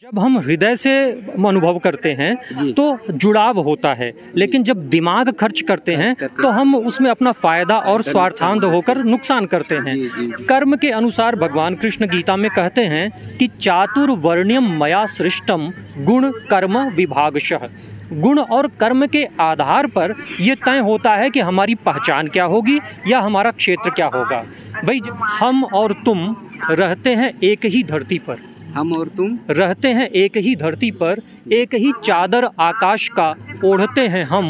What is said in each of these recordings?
जब हम हृदय से अनुभव करते हैं तो जुड़ाव होता है, लेकिन जब दिमाग खर्च करते हैं तो हम उसमें अपना फायदा और स्वार्थांध होकर नुकसान करते हैं। कर्म के अनुसार भगवान कृष्ण गीता में कहते हैं कि चातुर्वर्ण्यम मया सृष्टम गुण कर्म विभागशः। गुण और कर्म के आधार पर यह तय होता है कि हमारी पहचान क्या होगी या हमारा क्षेत्र क्या होगा। भाई, हम और तुम रहते हैं एक ही धरती पर, हम और तुम रहते हैं एक ही धरती पर, एक ही चादर आकाश का ओढ़ते हैं हम,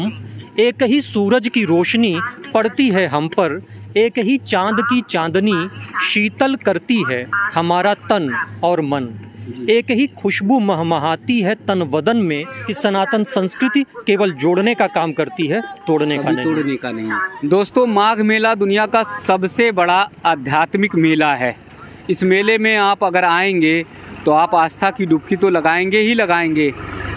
एक ही सूरज की रोशनी पड़ती है हम पर, एक ही चांद की चांदनी शीतल करती है हमारा तन और मन, एक ही खुशबू महमहाती है तन वदन में। कि सनातन संस्कृति केवल जोड़ने का काम करती है, तोड़ने का नहीं। दोस्तों, माघ मेला दुनिया का सबसे बड़ा आध्यात्मिक मेला है। इस मेले में आप अगर आएंगे तो आप आस्था की डुबकी तो लगाएंगे ही लगाएंगे,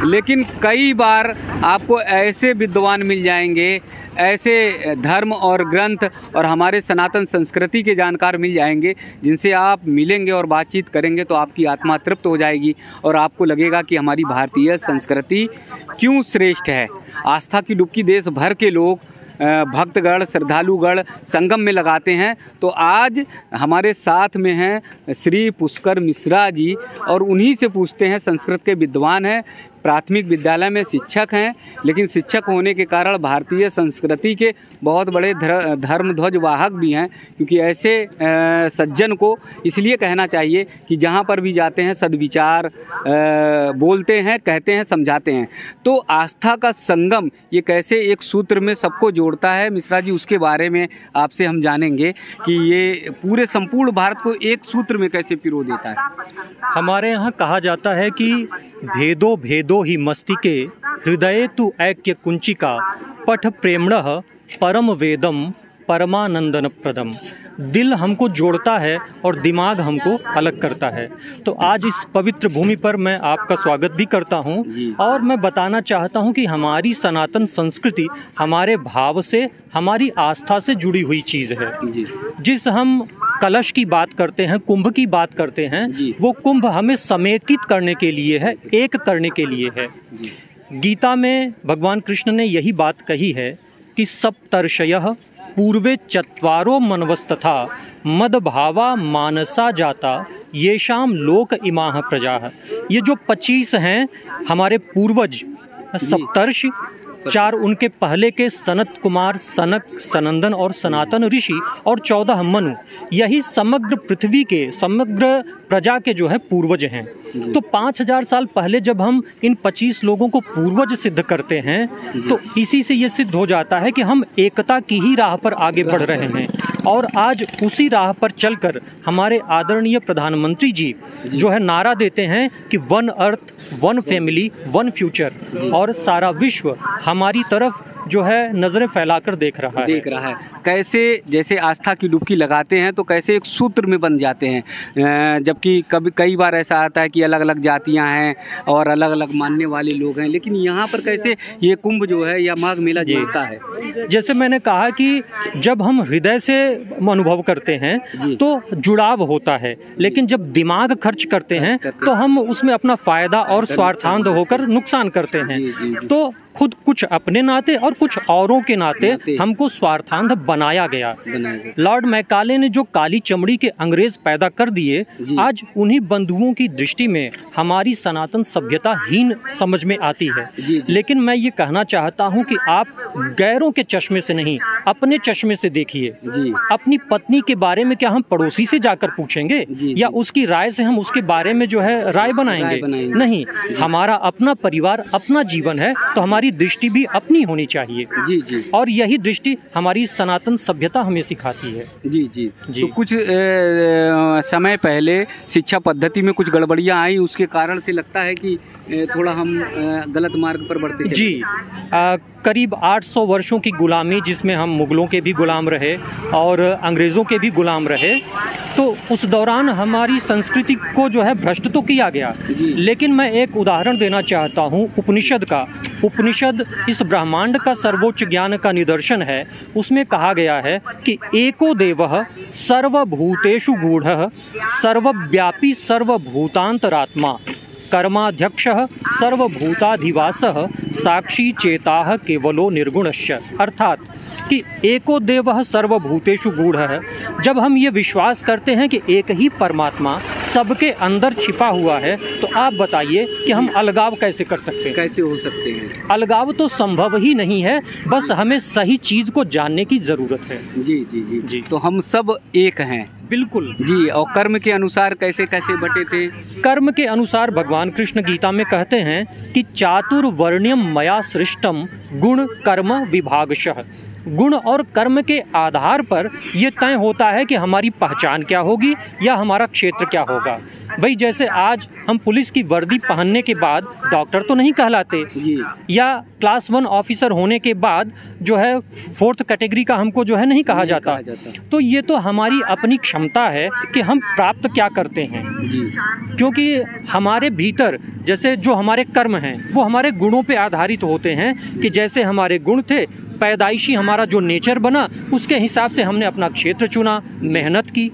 लेकिन कई बार आपको ऐसे विद्वान मिल जाएंगे, ऐसे धर्म और ग्रंथ और हमारे सनातन संस्कृति के जानकार मिल जाएंगे, जिनसे आप मिलेंगे और बातचीत करेंगे तो आपकी आत्मा तृप्त हो जाएगी और आपको लगेगा कि हमारी भारतीय संस्कृति क्यों श्रेष्ठ है। आस्था की डुबकी देश भर के लोग, भक्तगण, श्रद्धालुगण संगम में लगाते हैं। तो आज हमारे साथ में हैं श्री पुष्कर मिश्रा जी, और उन्हीं से पूछते हैं। संस्कृत के विद्वान हैं, प्राथमिक विद्यालय में शिक्षक हैं, लेकिन शिक्षक होने के कारण भारतीय संस्कृति के बहुत बड़े धर्म ध्वज वाहक भी हैं, क्योंकि ऐसे सज्जन को इसलिए कहना चाहिए कि जहाँ पर भी जाते हैं सद्विचार बोलते हैं, कहते हैं, समझाते हैं। तो आस्था का संगम ये कैसे एक सूत्र में सबको जोड़ता है, मिश्रा जी, उसके बारे में आपसे हम जानेंगे कि ये पूरे संपूर्ण भारत को एक सूत्र में कैसे पिरो देता है। हमारे यहाँ कहा जाता है कि भेदो भेदो ही मस्तिके हृदये तु ऐक्य कुंचिका पठ प्रेमणः परम वेदम परमानंदन प्रदम। दिल हमको जोड़ता है और दिमाग हमको अलग करता है। तो आज इस पवित्र भूमि पर मैं आपका स्वागत भी करता हूं, और मैं बताना चाहता हूं कि हमारी सनातन संस्कृति हमारे भाव से, हमारी आस्था से जुड़ी हुई चीज़ है। जिस हम कलश की बात करते हैं, कुंभ की बात करते हैं, वो कुंभ हमें समेकित करने के लिए है, एक करने के लिए है। गीता में भगवान कृष्ण ने यही बात कही है कि सप्तर्षयः पूर्वे चत्वारो मनवस्तथा मदभावा मानसा जाता येषाम लोक इमाह प्रजाः। ये जो 25 हैं हमारे पूर्वज सप्तर्षि, 4 उनके पहले के सनत कुमार, सनक, सनंदन और सनातन ऋषि, और 14 मनु, यही समग्र पृथ्वी के, समग्र प्रजा के जो है पूर्वज हैं। तो 5000 साल पहले जब हम इन 25 लोगों को पूर्वज सिद्ध करते हैं, तो इसी से ये सिद्ध हो जाता है कि हम एकता की ही राह पर आगे बढ़ रहे हैं। और आज उसी राह पर चलकर हमारे आदरणीय प्रधानमंत्री जी जो है नारा देते हैं कि one earth, one family, one future, और सारा विश्व हमारी तरफ जो है नजरें फैलाकर देख रहा है। कैसे जैसे आस्था की डुबकी लगाते हैं तो कैसे एक सूत्र में बन जाते हैं, जबकि कई बार ऐसा आता है कि अलग अलग जातियां हैं और अलग अलग मानने वाले लोग हैं, लेकिन यहाँ पर कैसे ये कुंभ जो है या माघ मेला जोड़ता है। जैसे मैंने कहा कि जब हम हृदय से अनुभव करते हैं तो जुड़ाव होता है, लेकिन जब दिमाग खर्च करते हैं तो हम उसमें अपना फायदा और स्वार्थांध होकर नुकसान करते हैं। तो खुद कुछ अपने नाते और कुछ औरों के नाते हमको स्वार्थांध बनाया गया। लॉर्ड मैकाले ने जो काली चमड़ी के अंग्रेज पैदा कर दिए, आज उन्हीं बंधुओं की दृष्टि में हमारी सनातन सभ्यता हीन समझ में आती है। लेकिन मैं ये कहना चाहता हूँ कि आप गैरों के चश्मे से नहीं, अपने चश्मे से देखिए। अपनी पत्नी के बारे में क्या हम पड़ोसी से जाकर पूछेंगे या उसकी राय से हम उसके बारे में जो है राय बनाएंगे? नहीं, हमारा अपना परिवार, अपना जीवन है, तो हमारी दृष्टि भी अपनी होनी चाहिए। और यही दृष्टि हमारी सनातन सभ्यता हमें सिखाती है। जी। तो कुछ समय पहले शिक्षा पद्धति में कुछ गड़बड़ियां आई, उसके कारण से लगता है कि थोड़ा हम गलत मार्ग पर बढ़ते हैं। करीब 800 वर्षों की गुलामी, जिसमें हम मुगलों के भी गुलाम रहे और अंग्रेज़ों के भी गुलाम रहे, तो उस दौरान हमारी संस्कृति को जो है भ्रष्ट तो किया गया। लेकिन मैं एक उदाहरण देना चाहता हूँ उपनिषद का। उपनिषद इस ब्रह्मांड का सर्वोच्च ज्ञान का निदर्शन है। उसमें कहा गया है कि एको देवः सर्वभूतेषु गूढ़ः सर्वव्यापी सर्वभूतांतरात्मा। कर्माध्यक्षः सर्वभूताधिवासः साक्षी चेताः केवलो निर्गुणस्य। अर्थात कि एको देवः सर्वभूतेषु गूढ़ः। जब हम ये विश्वास करते हैं कि एक ही परमात्मा सबके अंदर छिपा हुआ है, तो आप बताइए कि हम अलगाव कैसे कर सकते हैं? कैसे हो सकते हैं? अलगाव तो संभव ही नहीं है, बस हमें सही चीज़ को जानने की ज़रूरत है। जी जी जी जी। तो हम सब एक हैं। बिल्कुल जी। और कर्म के अनुसार कैसे कैसे बटे थे? कर्म के अनुसार भगवान कृष्ण गीता में कहते हैं कि चातुर्वर्ण्यम मया सृष्टम गुण कर्म विभागशः। गुण और कर्म के आधार पर यह तय होता है कि हमारी पहचान क्या होगी या हमारा क्षेत्र क्या होगा। भाई जैसे आज हम पुलिस की वर्दी पहनने के बाद डॉक्टर तो नहीं कहलाते जी, या क्लास 1 ऑफिसर होने के बाद जो है 4th कैटेगरी का हमको जो है नहीं कहा जाता। तो ये तो हमारी अपनी क्षमता है कि हम प्राप्त क्या करते हैं जी। क्योंकि हमारे भीतर जैसे जो हमारे कर्म हैं वो हमारे गुणों पे आधारित होते हैं कि जैसे हमारे गुण थे, पैदाइशी हमारा जो नेचर बना, उसके हिसाब से हमने अपना क्षेत्र चुना, मेहनत की।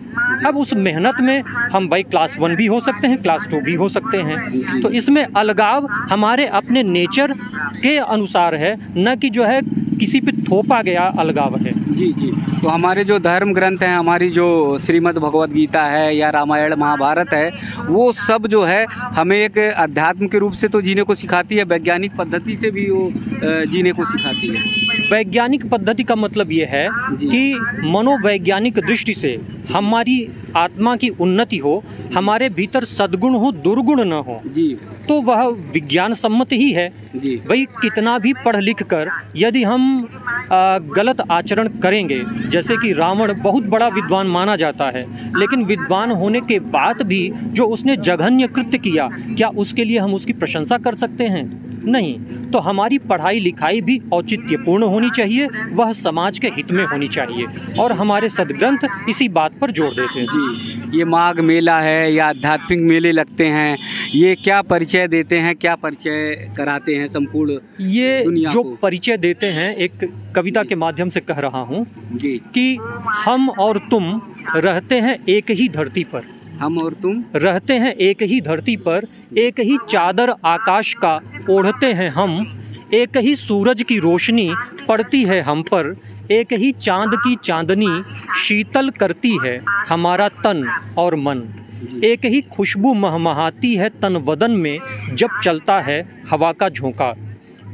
अब उस मेहनत में हम भाई क्लास 1 भी हो सकते हैं, क्लास 2 भी हो सकते हैं। तो इसमें अलगाव हमारे अपने नेचर के अनुसार है, न कि जो है किसी पे थोपा गया अलगाव है। जी जी। तो हमारे जो धर्म ग्रंथ हैं, हमारी जो श्रीमद् भगवद गीता है या रामायण महाभारत है, वो सब जो है हमें एक अध्यात्म के रूप से तो जीने को सिखाती है, वैज्ञानिक पद्धति से भी वो जीने को सिखाती है। वैज्ञानिक पद्धति का मतलब ये है कि मनोवैज्ञानिक दृष्टि से हमारी आत्मा की उन्नति हो, हमारे भीतर सद्गुण हो, दुर्गुण न हो जी, तो वह विज्ञान सम्मत ही है जी। भाई कितना भी पढ़ लिख कर यदि हम गलत आचरण करेंगे, जैसे कि रावण बहुत बड़ा विद्वान माना जाता है, लेकिन विद्वान होने के बाद भी जो उसने जघन्य कृत्य किया, क्या उसके लिए हम उसकी प्रशंसा कर सकते हैं? नहीं। तो हमारी पढ़ाई लिखाई भी औचित्यपूर्ण होनी चाहिए, वह समाज के हित में होनी चाहिए, और हमारे सदग्रंथ इसी बात पर जोर देते हैं। जी। ये माघ मेला है या आध्यात्मिक मेले लगते हैं, ये क्या परिचय देते हैं, क्या परिचय कराते हैं संपूर्ण ये दुनिया जो को? परिचय देते हैं, एक कविता के माध्यम से कह रहा हूँ जी, कि हम और तुम रहते हैं एक ही धरती पर, हम और तुम रहते हैं एक ही धरती पर, एक ही चादर आकाश का ओढ़ते हैं हम, एक ही सूरज की रोशनी पड़ती है हम पर, एक ही चांद की चांदनी शीतल करती है हमारा तन और मन, एक ही खुशबू महमहाती है तन वदन में जब चलता है हवा का झोंका।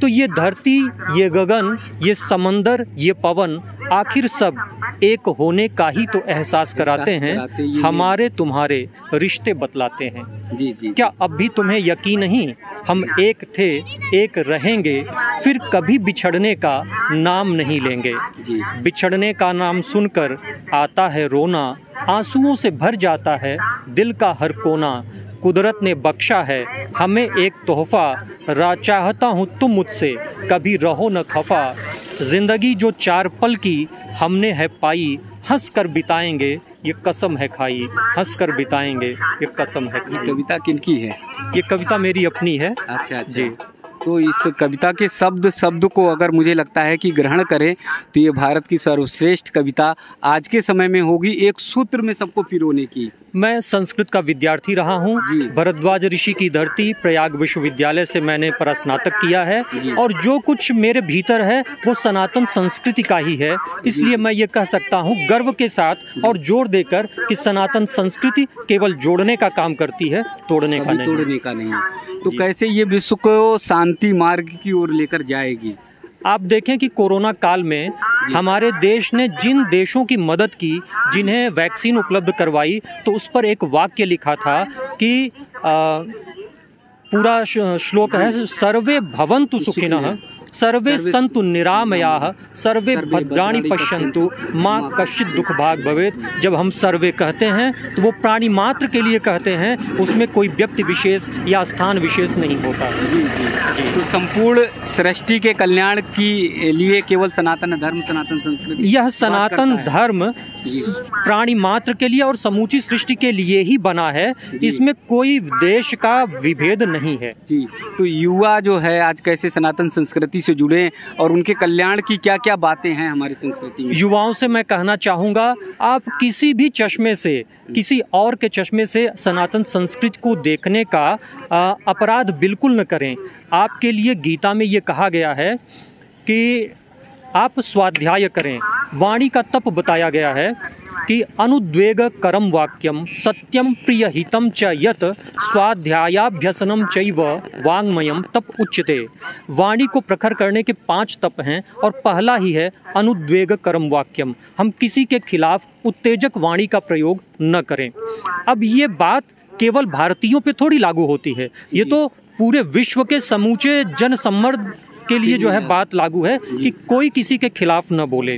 तो ये धरती, ये गगन, ये समंदर, ये पवन, आखिर सब एक होने का ही तो एहसास कराते हैं, हमारे तुम्हारे रिश्ते बतलाते हैं। जी जी। क्या अब भी तुम्हें यकीन नहीं, हम एक थे, एक रहेंगे, फिर कभी बिछड़ने का नाम नहीं लेंगे। जी। बिछड़ने का नाम सुनकर आता है रोना, आंसुओं से भर जाता है दिल का हर कोना। कुदरत ने बख्शा है हमें एक तोहफा, चाहता हूँ तुम मुझसे कभी रहो न खफा। जिंदगी जो 4 पल की हमने है पाई, हंस कर बिताएंगे ये कसम है खाई, हंस कर बिताएंगे ये कसम है खाई। ये कविता किनकी है? ये कविता मेरी अपनी है। अच्छा जी। तो इस कविता के शब्द को अगर मुझे लगता है कि ग्रहण करें तो ये भारत की सर्वश्रेष्ठ कविता आज के समय में होगी, एक सूत्र में सबको पिरोने की। मैं संस्कृत का विद्यार्थी रहा हूँ। जी। भरद्वाज ऋषि की धरती प्रयाग विश्वविद्यालय से मैंने परास्नातक किया है, और जो कुछ मेरे भीतर है वो सनातन संस्कृति का ही है। इसलिए मैं ये कह सकता हूँ गर्व के साथ और जोर देकर कि सनातन संस्कृति केवल जोड़ने का काम करती है, तोड़ने का नहीं। तोड़ने का नहीं। तो कैसे ये विश्व को शांति मार्ग की ओर लेकर जाएगी? आप देखें कि कोरोना काल में हमारे देश ने जिन देशों की मदद की, जिन्हें वैक्सीन उपलब्ध करवाई, तो उस पर एक वाक्य लिखा था कि पूरा श्लोक है, सर्वे भवन्तु सुखिनः, सर्वे सन्तु निरामयाः, सर्वे भद्राणि पश्यन्तु, माँ कश्चित् दुख भाग भवेत्। जब हम सर्वे कहते हैं तो वो प्राणी मात्र के लिए कहते हैं, उसमें कोई व्यक्ति विशेष या स्थान विशेष नहीं होता। जी जी जी। तो संपूर्ण सृष्टि के कल्याण की लिए केवल सनातन धर्म, सनातन संस्कृति, यह सनातन धर्म प्राणी मात्र के लिए और समूची सृष्टि के लिए ही बना है, इसमें कोई देश का विभेद नहीं है। जी। तो युवा जो है आज कैसे सनातन संस्कृति संस्कृति से जुड़ें और उनके कल्याण की क्या क्या बातें हैं हमारी संस्कृति में। युवाओं से मैं कहना चाहूँगा, आप किसी भी चश्मे से, किसी और के चश्मे से सनातन संस्कृति को देखने का अपराध बिल्कुल न करें। आपके लिए गीता में ये कहा गया है कि आप स्वाध्याय करें। वाणी का तप बताया गया है कि अनुद्वेग करम वाक्यम सत्यम प्रिय हितम च यत स्वाध्यायाभ्यसनम चैव वाङ्मयम तप उच्यते। वाणी को प्रखर करने के 5 तप हैं और पहला ही है अनुद्वेग करम वाक्यम। हम किसी के खिलाफ उत्तेजक वाणी का प्रयोग न करें। अब ये बात केवल भारतीयों पे थोड़ी लागू होती है, ये तो पूरे विश्व के समूचे जन सम्मर्द के लिए जो है बात लागू है कि कोई किसी के खिलाफ न बोले।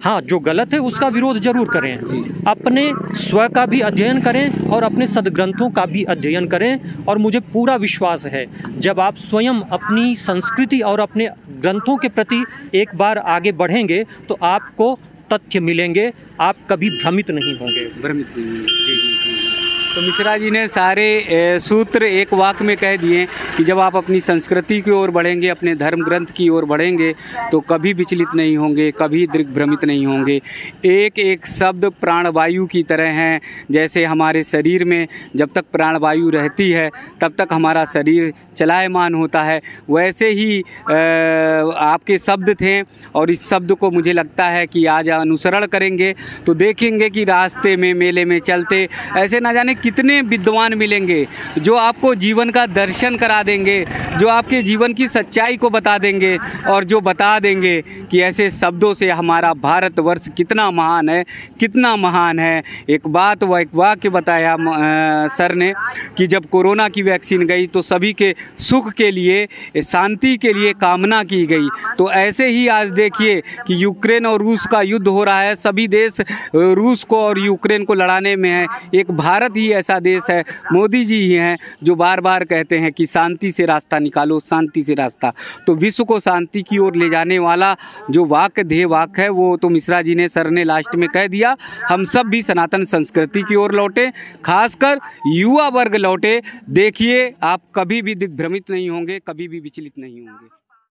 हाँ, जो गलत है उसका विरोध जरूर करें, अपने स्व का भी अध्ययन करें और अपने सदग्रंथों का भी अध्ययन करें। और मुझे पूरा विश्वास है जब आप स्वयं अपनी संस्कृति और अपने ग्रंथों के प्रति एक बार आगे बढ़ेंगे तो आपको तथ्य मिलेंगे, आप कभी भ्रमित नहीं होंगे। तो मिश्रा जी ने सारे सूत्र एक वाक्य में कह दिए कि जब आप अपनी संस्कृति की ओर बढ़ेंगे, अपने धर्म ग्रंथ की ओर बढ़ेंगे तो कभी विचलित नहीं होंगे, कभी दिग्भ्रमित नहीं होंगे। एक एक शब्द प्राणवायु की तरह हैं। जैसे हमारे शरीर में जब तक प्राणवायु रहती है तब तक हमारा शरीर चलायमान होता है, वैसे ही आपके शब्द थे। और इस शब्द को मुझे लगता है कि आज अनुसरण करेंगे तो देखेंगे कि रास्ते में, मेले में चलते ऐसे ना जाने कितने विद्वान मिलेंगे जो आपको जीवन का दर्शन करा देंगे, जो आपके जीवन की सच्चाई को बता देंगे और जो बता देंगे कि ऐसे शब्दों से हमारा भारतवर्ष कितना महान है, कितना महान है। एक बात व एक वाक्य बताया सर ने कि जब कोरोना की वैक्सीन गई तो सभी के सुख के लिए, शांति के लिए कामना की गई। तो ऐसे ही आज देखिए कि यूक्रेन और रूस का युद्ध हो रहा है, सभी देश रूस को और यूक्रेन को लड़ाने में है। एक भारत ही ऐसा देश है, मोदी जी ही हैं जो बार बार कहते हैं कि शांति से रास्ता निकालो, शांति से रास्ता। तो विश्व को शांति की ओर ले जाने वाला जो वाक्य, ध्येय वाक्य है, वो तो मिश्रा जी ने, सर ने लास्ट में कह दिया। हम सब भी सनातन संस्कृति की ओर लौटे, खासकर युवा वर्ग लौटे। देखिए आप कभी भी दिग्भ्रमित नहीं होंगे, कभी भी विचलित नहीं होंगे।